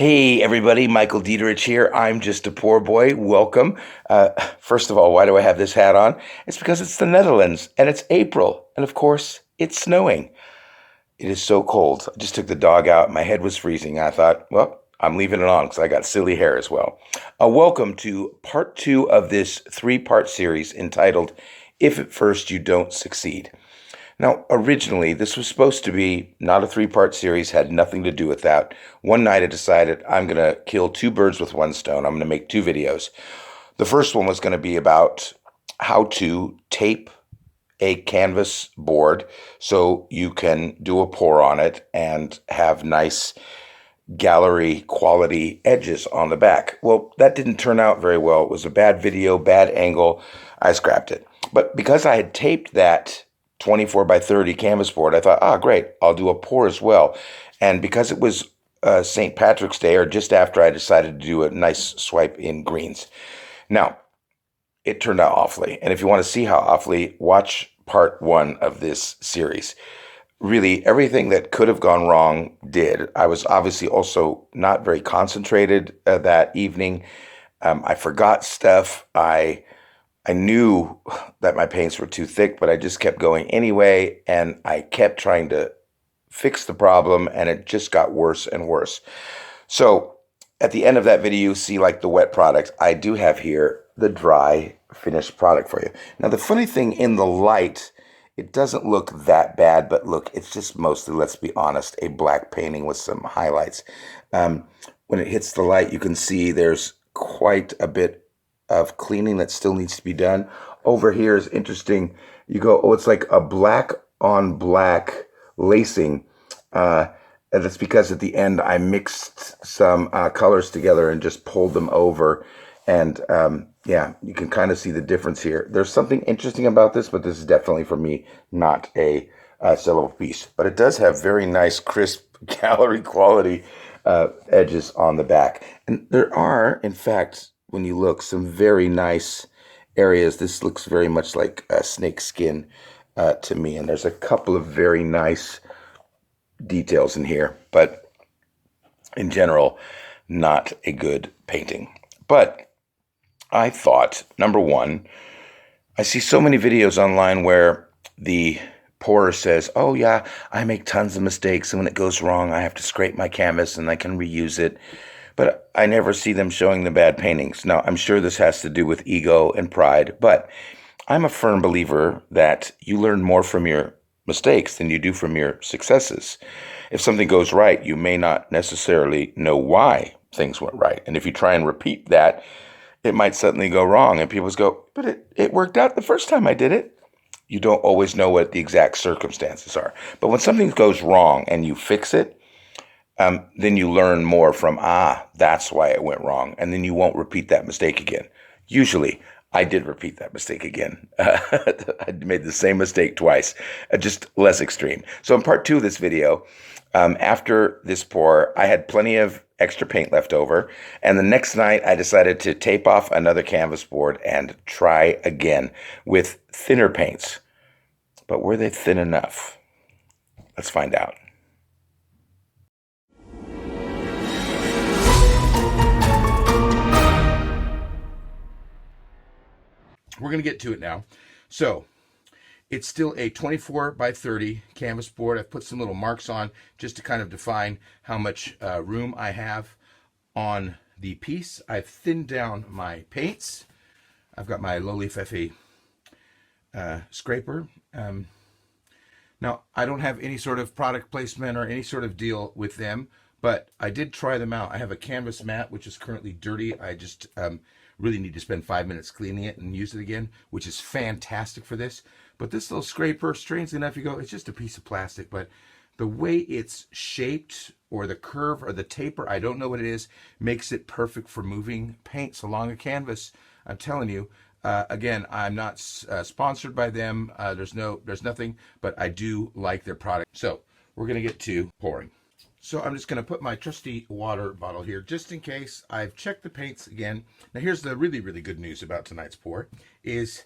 Hey everybody, Michael Diederich here. I'm just a poor boy. Welcome. First of all, why do I have this hat on? It's because it's the Netherlands and it's April. And of course, it's snowing. It is so cold. I just took the dog out. My head was freezing. I thought, well, I'm leaving it on because I got silly hair as well. Welcome to part two of this three-part series entitled If at First You Don't Succeed. Now, originally, this was supposed to be not a three-part series, had nothing to do with that. One night I decided I'm going to kill two birds with one stone. I'm going to make two videos. The first one was going to be about how to tape a canvas board so you can do a pour on it and have nice gallery quality edges on the back. Well, that didn't turn out very well. It was a bad video, bad angle. I scrapped it. But because I had taped that 24 by 30 canvas board, I thought, great, I'll do a pour as well. And because it was St. Patrick's Day, or just after, I decided to do a nice swipe in greens. Now, it turned out awfully. And if you want to see how awfully, watch part one of this series. Really, everything that could have gone wrong did. I was obviously also not very concentrated that evening. I forgot stuff. I knew that my paints were too thick, but I just kept going anyway, and I kept trying to fix the problem, and it just got worse and worse. So at the end of that video, you see like the wet product. I do have here the dry finished product for you. Now, the funny thing, in the light, it doesn't look that bad, but look, it's just mostly, let's be honest, a black painting with some highlights. When it hits the light, you can see there's quite a bit of cleaning that still needs to be done. Over here is interesting. You go, it's like a black on black lacing. And that's because at the end I mixed some colors together and just pulled them over. And yeah, you can kind of see the difference here. There's something interesting about this, but this is definitely for me not a sellable piece. But it does have very nice, crisp gallery quality edges on the back. And there are, in fact, when you look, some very nice areas. This looks very much like snake skin to me. And there's a couple of very nice details in here, but in general, not a good painting. But I thought, number one, I see so many videos online where the pourer says, oh yeah, I make tons of mistakes, and when it goes wrong, I have to scrape my canvas and I can reuse it. But I never see them showing the bad paintings. Now, I'm sure this has to do with ego and pride, but I'm a firm believer that you learn more from your mistakes than you do from your successes. If something goes right, you may not necessarily know why things went right. And if you try and repeat that, it might suddenly go wrong. And people go, but it worked out the first time I did it. You don't always know what the exact circumstances are. But when something goes wrong and you fix it, then you learn more from, that's why it went wrong. And then you won't repeat that mistake again. Usually, I did repeat that mistake again. I made the same mistake twice, just less extreme. So in part two of this video, after this pour, I had plenty of extra paint left over. And the next night, I decided to tape off another canvas board and try again with thinner paints. But were they thin enough? Let's find out. We're going to get to it now. So it's still a 24 by 30 canvas board. I've put some little marks on just to kind of define how much room I have on the piece. I've thinned down my paints. I've got my low-leaf FA scraper. Now, I don't have any sort of product placement or any sort of deal with them, but I did try them out. I have a canvas mat, which is currently dirty. I just really need to spend 5 minutes cleaning it and use it again, which is fantastic for this. But this little scraper, strangely enough, you go, it's just a piece of plastic, but the way it's shaped, or the curve or the taper, I don't know what it is, makes it perfect for moving paints along a canvas. I'm telling you, again, I'm not sponsored by them. There's nothing, but I do like their product. So we're gonna get to pouring. So I'm just going to put my trusty water bottle here just in case. I've checked the paints again. Now here's the really, really good news about tonight's pour is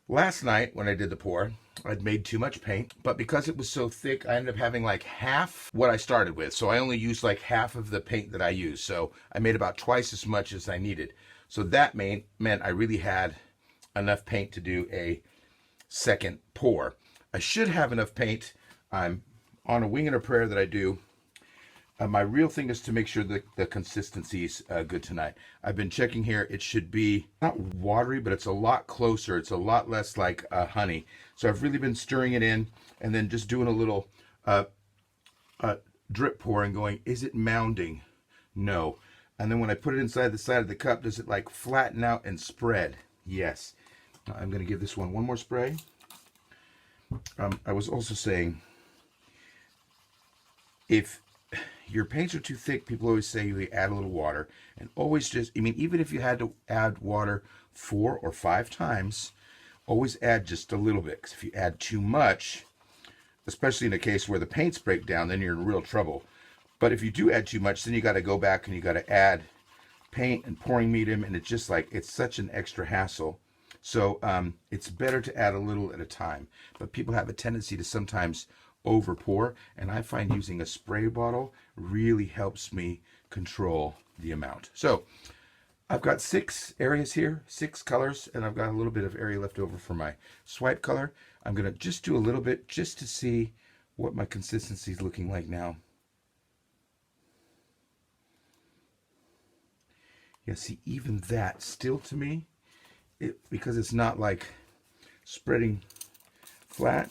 Last night when I did the pour, I'd made too much paint, but because it was so thick, I ended up having like half what I started with. So I only used like half of the paint that I used. So I made about twice as much as I needed. So that meant I really had enough paint to do a second pour. I should have enough paint. I'm on a wing and a prayer that I do. My real thing is to make sure that the consistency is good tonight. I've been checking here. It should be not watery, but it's a lot closer. It's a lot less like honey. So I've really been stirring it in and then just doing a little uh, drip pour and going, is it mounding? No. And then when I put it inside the side of the cup, does it like flatten out and spread? Yes. Now I'm going to give this one more spray. I was also saying, if your paints are too thick, people always say you add a little water. And always just, I mean, even if you had to add water 4 or 5 times, always add just a little bit. Because if you add too much, especially in a case where the paints break down, then you're in real trouble. But if you do add too much, then you got to go back and you got to add paint and pouring medium, and it's just like, it's such an extra hassle. So it's better to add a little at a time. But people have a tendency to sometimes over pour, and I find using a spray bottle really helps me control the amount. So I've got 6 areas here, 6 colors, and I've got a little bit of area left over for my swipe color. I'm going to just do a little bit just to see what my consistency is looking like now. Yeah, see, even that still to me, because it's not like spreading flat,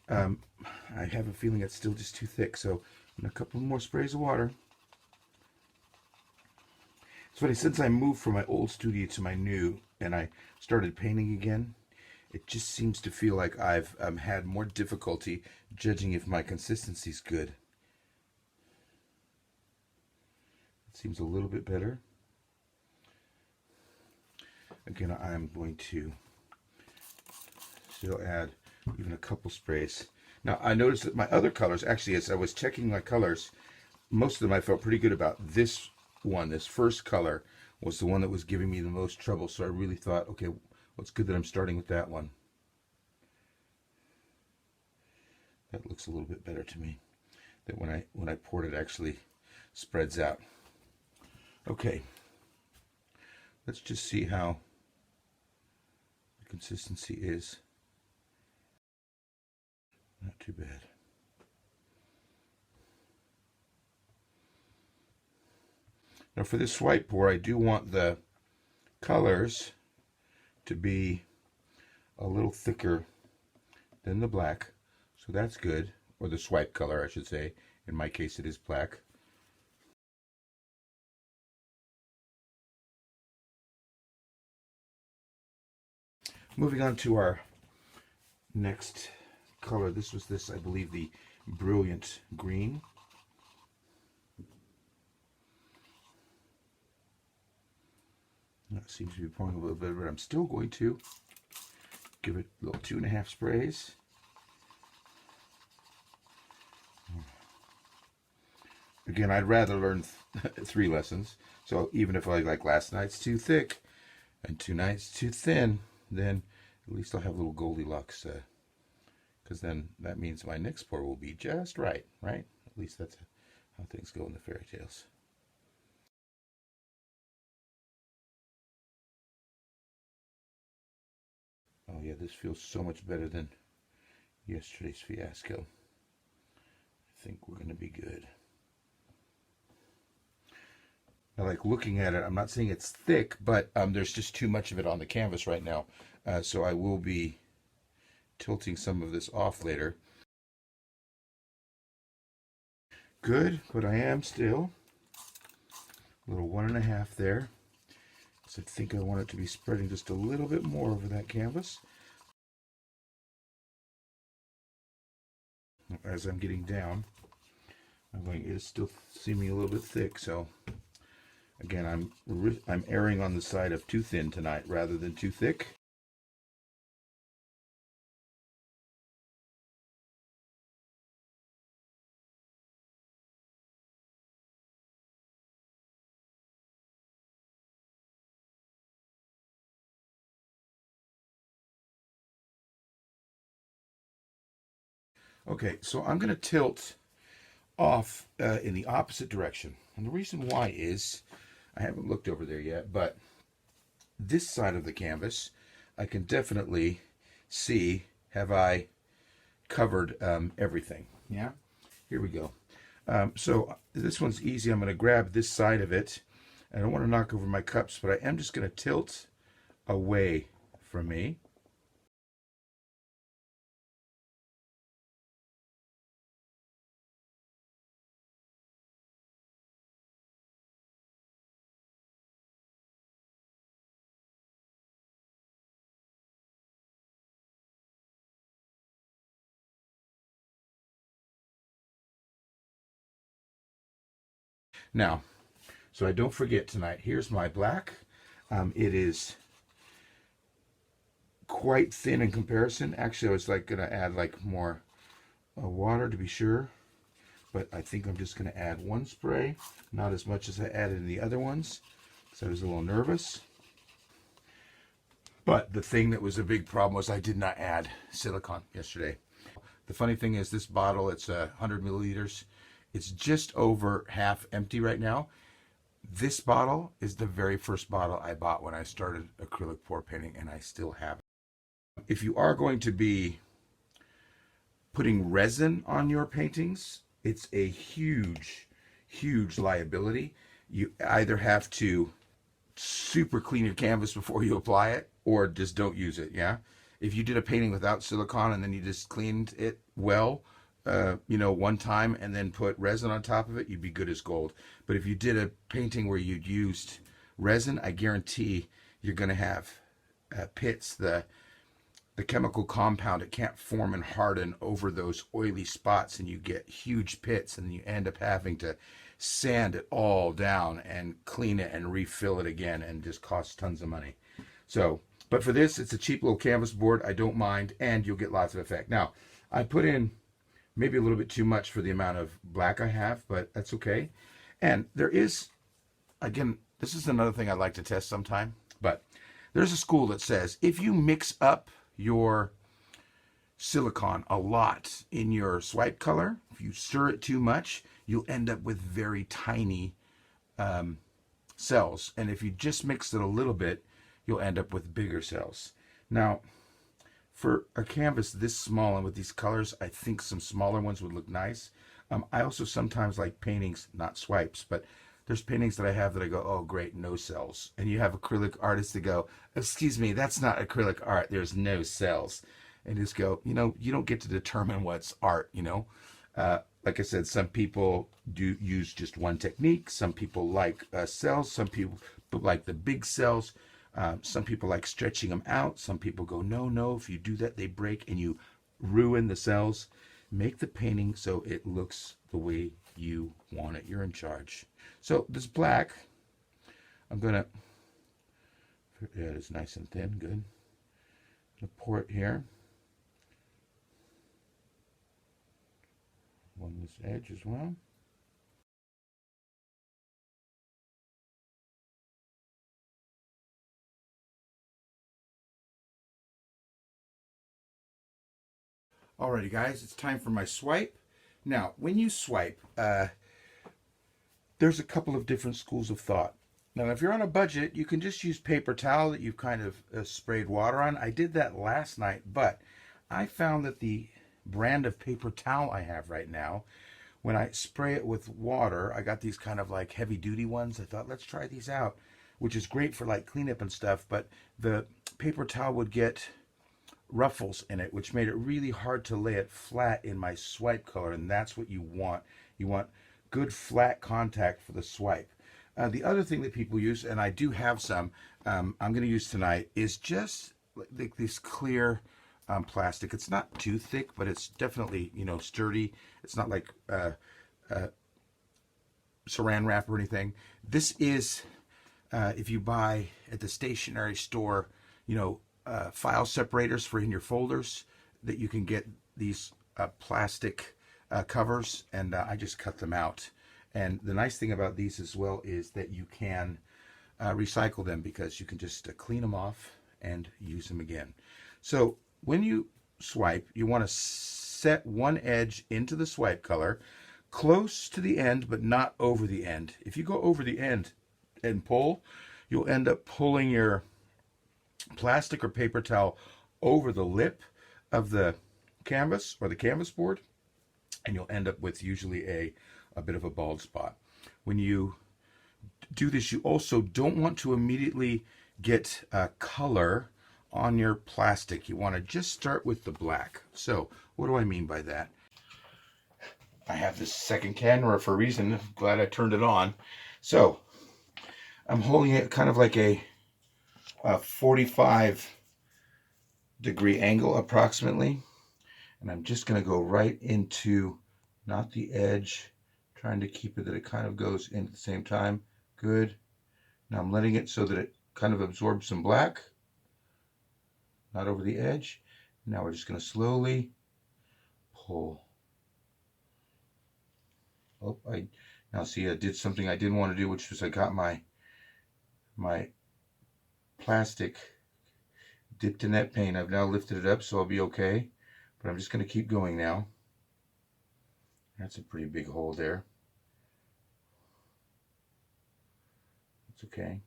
I have a feeling it's still just too thick. So a couple more sprays of water. It's funny, since I moved from my old studio to my new and I started painting again, it just seems to feel like I've had more difficulty judging if my consistency's good. It seems a little bit better. Again, I'm going to still add even a couple sprays. Now, I noticed that my other colors, actually, as I was checking my colors, most of them I felt pretty good about. This one, this first color, was the one that was giving me the most trouble. So I really thought, okay, well, it's good that I'm starting with that one. That looks a little bit better to me. That when I poured it actually spreads out. Okay, let's just see how the consistency is. Not too bad. Now for this swipe pour, I do want the colors to be a little thicker than the black. So that's good. Or the swipe color, I should say. In my case, it is black. Moving on to our next color. This was I believe, the Brilliant Green. That seems to be pouring a little bit, but I'm still going to give it a little 2.5 sprays. Again, I'd rather learn 3 lessons. So even if like last night's too thick and tonight's too thin, then at least I'll have a little Goldilocks. Because then that means my next pour will be just right, right? At least that's how things go in the fairy tales. Oh yeah, this feels so much better than yesterday's fiasco. I think we're going to be good. I like looking at it. I'm not saying it's thick, but there's just too much of it on the canvas right now. So I will be tilting some of this off later. Good, but I am still a little 1.5 there. So I think I want it to be spreading just a little bit more over that canvas. As I'm getting down, I'm going, it is still seeming a little bit thick. So again, I'm erring on the side of too thin tonight rather than too thick. Okay, so I'm going to tilt off in the opposite direction. And the reason why is, I haven't looked over there yet, but this side of the canvas, I can definitely see, have I covered everything. Yeah, here we go. So this one's easy. I'm going to grab this side of it. I don't want to knock over my cups, but I am just going to tilt away from me. Now, so I don't forget tonight, here's my black. It is quite thin in comparison. Actually, I was like going to add like more water to be sure, but I think I'm just going to add one spray, not as much as I added in the other ones, because I was a little nervous. But the thing that was a big problem was I did not add silicone yesterday. The funny thing is this bottle, it's 100 milliliters. It's just over half empty right now. This bottle is the very first bottle I bought when I started acrylic pour painting, and I still have it. If you are going to be putting resin on your paintings, it's a huge, huge liability. You either have to super clean your canvas before you apply it, or just don't use it. Yeah, if you did a painting without silicone and then you just cleaned it well, one time and then put resin on top of it, you'd be good as gold. But if you did a painting where you'd used resin, I guarantee you're going to have pits. The chemical compound, it can't form and harden over those oily spots, and you get huge pits, and you end up having to sand it all down and clean it and refill it again, and just costs tons of money. So, but for this, it's a cheap little canvas board. I don't mind, and you'll get lots of effect. Now, I put in maybe a little bit too much for the amount of black I have, but that's okay. And there is, again, this is another thing I'd like to test sometime, but there's a school that says if you mix up your silicone a lot in your swipe color, if you stir it too much, you'll end up with very tiny cells. And if you just mix it a little bit, you'll end up with bigger cells. Now, for a canvas this small and with these colors, I think some smaller ones would look nice. I also sometimes like paintings, not swipes, but there's paintings that I have that I go, oh, great, no cells. And you have acrylic artists that go, excuse me, that's not acrylic art. There's no cells. And just go, you don't get to determine what's art, Like I said, some people do use just one technique. Some people like cells. Some people like the big cells. Some people like stretching them out. Some people go, no, if you do that, they break and you ruin the cells. Make the painting so it looks the way you want it. You're in charge. So this black, I'm going to, yeah, it's nice and thin, good. I'm going to pour it here. Along this edge as well. Alrighty guys, it's time for my swipe. Now, when you swipe, there's a couple of different schools of thought. Now, if you're on a budget, you can just use paper towel that you've kind of sprayed water on. I did that last night, but I found that the brand of paper towel I have right now, when I spray it with water, I got these kind of like heavy duty ones. I thought, let's try these out, which is great for like cleanup and stuff, but the paper towel would get ruffles in it, which made it really hard to lay it flat in my swipe color, and that's what you want. You want good flat contact for the swipe. The other thing that people use, and I do have some, I'm going to use tonight, is just like this clear plastic. It's not too thick, but it's definitely, sturdy. It's not like saran wrap or anything. This is, if you buy at the stationery store, file separators for in your folders, that you can get these plastic covers, and I just cut them out. And the nice thing about these as well is that you can recycle them, because you can just clean them off and use them again. So when you swipe, you want to set one edge into the swipe color, close to the end, but not over the end. If you go over the end and pull, you'll end up pulling your plastic or paper towel over the lip of the canvas or the canvas board, and you'll end up with usually a bit of a bald spot. When you do this, you also don't want to immediately get color on your plastic. You want to just start with the black. So what do I mean by that? I have this second camera for a reason. I'm glad I turned it on. So I'm holding it kind of like a 45-degree angle approximately. And I'm just going to go right into, not the edge, trying to keep it that it kind of goes in at the same time. Good. Now I'm letting it so that it kind of absorbs some black, not over the edge. Now we're just going to slowly pull. Oh, now see, I did something I didn't want to do, which was I got my plastic dipped in that paint. I've now lifted it up, so I'll be okay. But I'm just going to keep going now. That's a pretty big hole there. It's okay.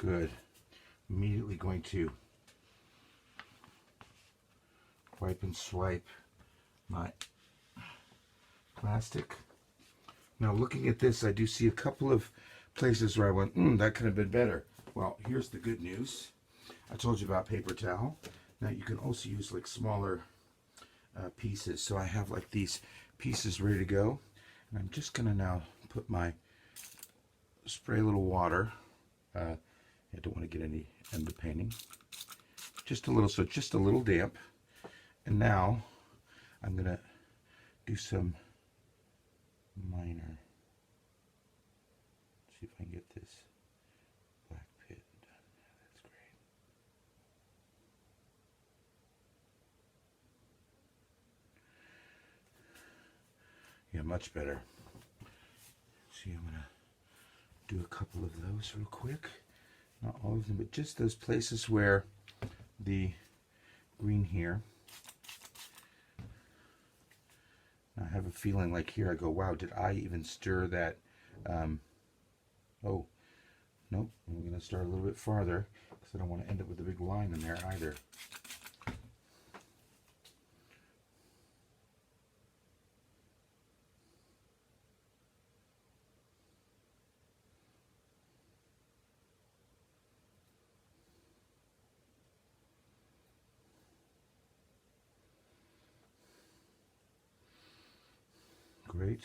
Good. Immediately going to wipe and swipe my plastic. Now looking at this, I do see a couple of places where I went, that could have been better. Well, here's the good news. I told you about paper towel. Now you can also use like smaller pieces. So I have like these pieces ready to go. And I'm just going to now put spray a little water. I don't want to get any end of painting. Just a little, so just a little damp. And now I'm going to do some minor. See if I can get this black pit done. That's great. Yeah, much better. See, I'm going to do a couple of those real quick. Not all of them, but just those places where the green here. I have a feeling like here I go, wow, did I even stir that? Oh, nope, I'm going to start a little bit farther because I don't want to end up with a big line in there either. Great.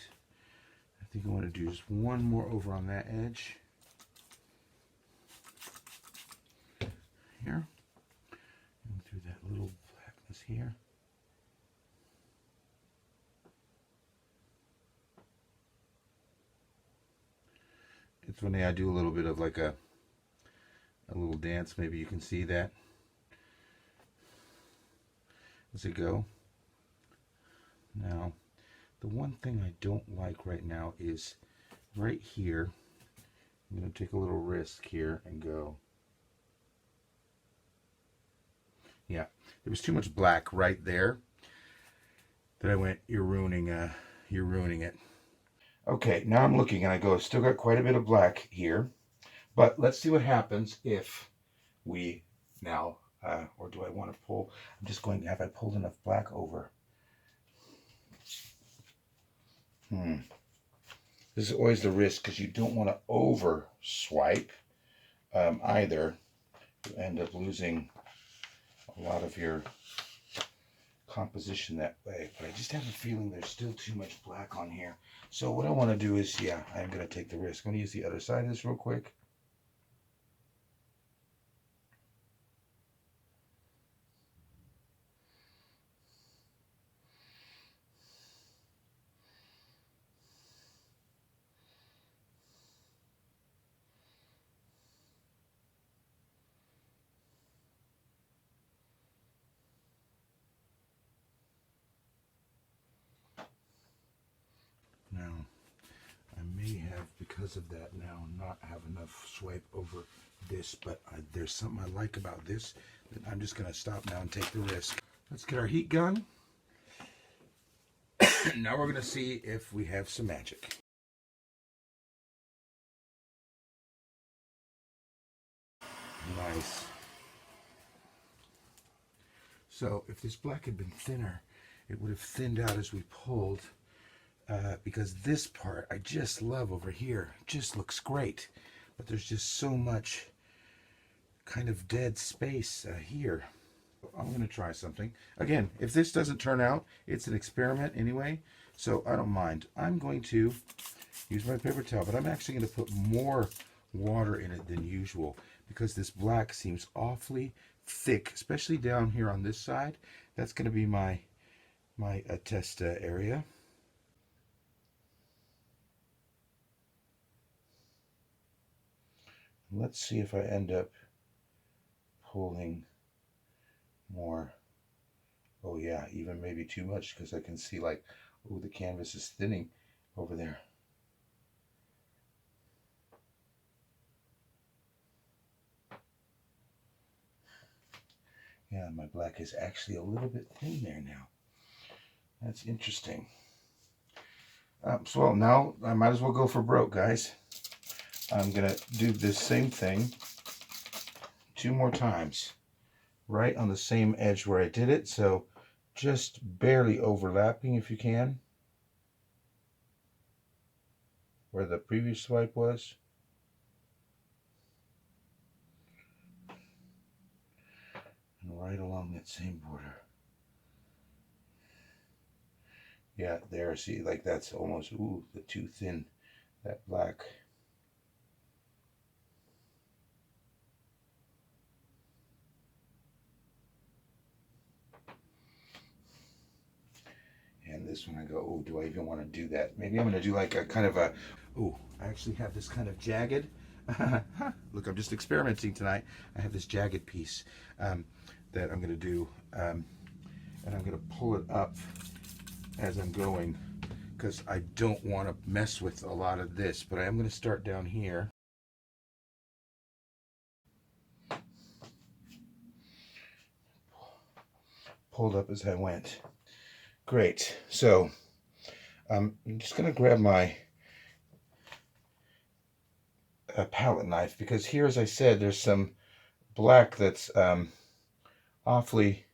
I think I want to do just one more over on that edge. Here. And through that little blackness here. It's funny, I do a little bit of like a little dance. Maybe you can see that as I go. Now, the one thing I don't like right now is right here. I'm going to take a little risk here and go. Yeah, there was too much black right there that I went, you're ruining it. Okay, now I'm looking and I go, still got quite a bit of black here, but let's see what happens if we now, or do I want to pull? I'm just going, have I pulled enough black over? This is always the risk because you don't want to over swipe either. You end up losing a lot of your composition that way. But I just have a feeling there's still too much black on here. So what I want to do is, yeah, I'm going to take the risk. I'm going to use the other side of this real quick. because of that now not have enough swipe over this, but there's something I like about this that I'm just going to stop now and take the risk. Let's get our heat gun. Now we're going to see if we have some magic. Nice. So if this black had been thinner, it would have thinned out as we pulled, because this part I just love over here. It just looks great, but there's just so much kind of dead space here. I'm going to try something. Again, if this doesn't turn out, it's an experiment anyway, so I don't mind. I'm going to use my paper towel, but I'm actually going to put more water in it than usual because this black seems awfully thick, especially down here on this side. That's going to be my test area. Let's see if I end up pulling more. Oh yeah, even maybe too much, because I can see like, oh, the canvas is thinning over there. Yeah, my black is actually a little bit thin there now. That's interesting. So now I might as well go for broke, guys. I'm gonna do this same thing 2 more times, right on the same edge where I did it. So just barely overlapping if you can, where the previous swipe was. And right along that same border. Yeah, there, see, like that's almost, ooh, the too thin, that black. And this one I go, oh, do I even want to do that? Maybe I'm going to do like a kind of a, oh, I actually have this kind of jagged, look, I'm just experimenting tonight. I have this jagged piece that I'm going to do, and I'm going to pull it up as I'm going, because I don't want to mess with a lot of this, but I am going to start down here. Pulled up as I went. Great. So I'm just going to grab my palette knife, because here, as I said, there's some black that's awfully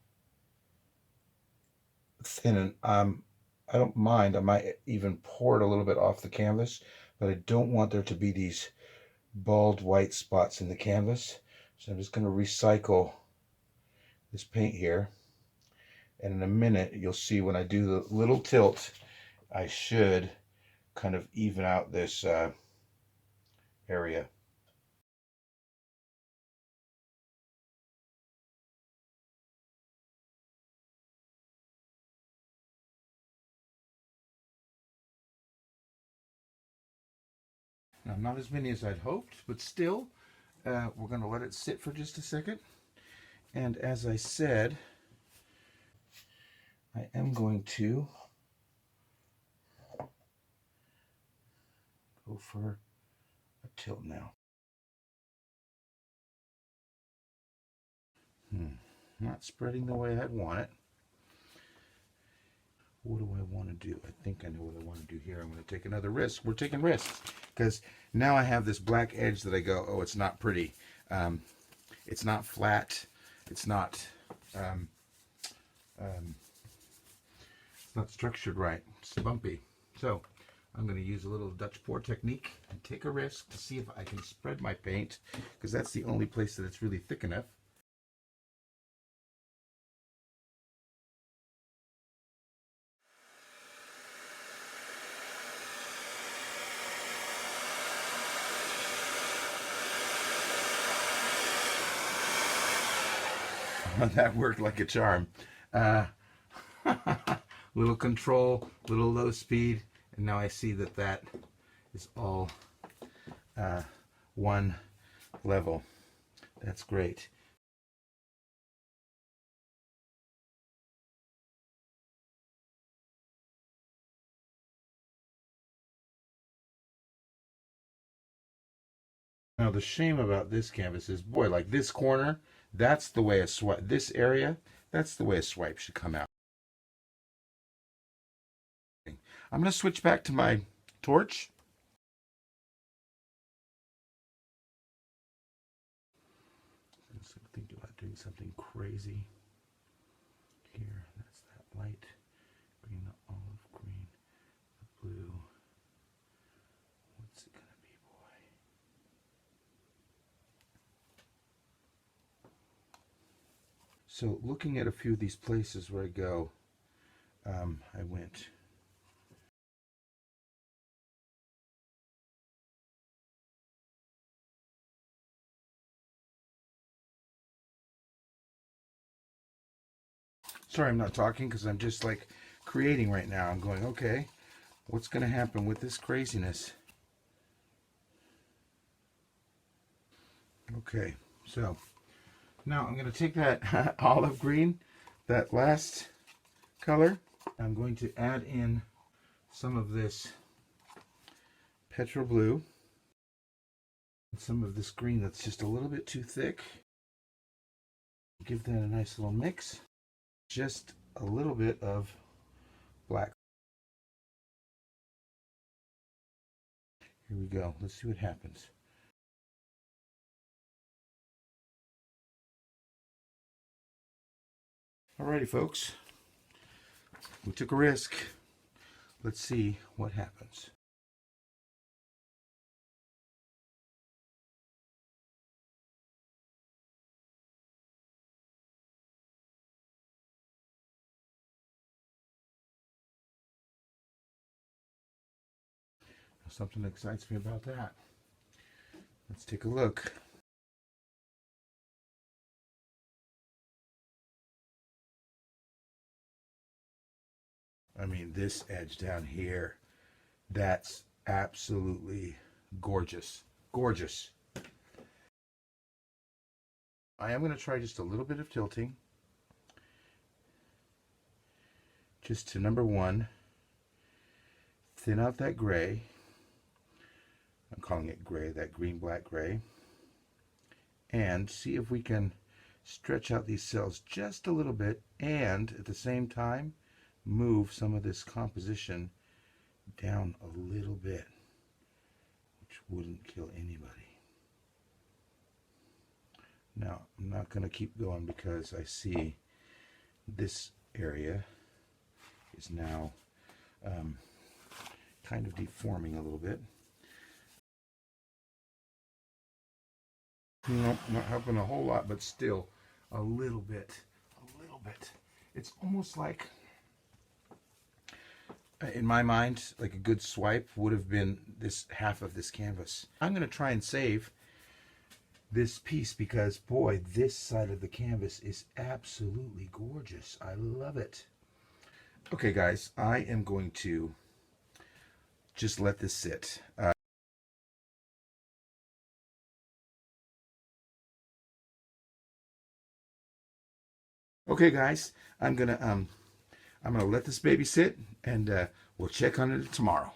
thin, and I don't mind. I might even pour it a little bit off the canvas, but I don't want there to be these bald white spots in the canvas. So I'm just going to recycle this paint here, and in a minute you'll see when I do the little tilt, I should kind of even out this area. Now, not as many as I'd hoped, but still, we're going to let it sit for just a second. And as I said, I am going to go for a tilt now. Not spreading the way I'd want it. What do I want to do? I think I know what I want to do here. I'm going to take another risk. We're taking risks because now I have this black edge that I go, oh, it's not pretty. It's not flat. It's not structured right. It's bumpy. So I'm going to use a little Dutch pour technique and take a risk to see if I can spread my paint, because that's the only place that it's really thick enough. That worked like a charm. Little control, little low speed, and now I see that that is all one level. That's great. Now the shame about this canvas is, boy, like this corner, that's the way a swipe, this area, that's the way a swipe should come out. I'm going to switch back to my torch. Thinking about doing something crazy here. That's that light green, the olive green, the blue. What's it gonna be, boy? So looking at a few of these places where I go, I went. Sorry, I'm not talking because I'm just like creating right now. I'm going, okay, what's going to happen with this craziness? Okay, so now I'm going to take that olive green, that last color. I'm going to add in some of this petrol blue and some of this green that's just a little bit too thick. Give that a nice little mix. Just a little bit of black. Here we go. Let's see what happens. Alrighty, folks. We took a risk. Let's see what happens. Something excites me about that. Let's take a look. I mean, this edge down here, that's absolutely gorgeous. Gorgeous. I am going to try just a little bit of tilting. Just to, number one, thin out that gray. I'm calling it gray, that green, black, gray. And see if we can stretch out these cells just a little bit and at the same time move some of this composition down a little bit, which wouldn't kill anybody. Now, I'm not going to keep going because I see this area is now kind of deforming a little bit. Nope, not helping a whole lot, but still a little bit. A little bit. It's almost like, in my mind, like a good swipe would have been this half of this canvas. I'm going to try and save this piece because, boy, this side of the canvas is absolutely gorgeous. I love it. Okay, guys, I am going to just let this sit. Okay, guys, I'm gonna let this baby sit, and we'll check on it tomorrow.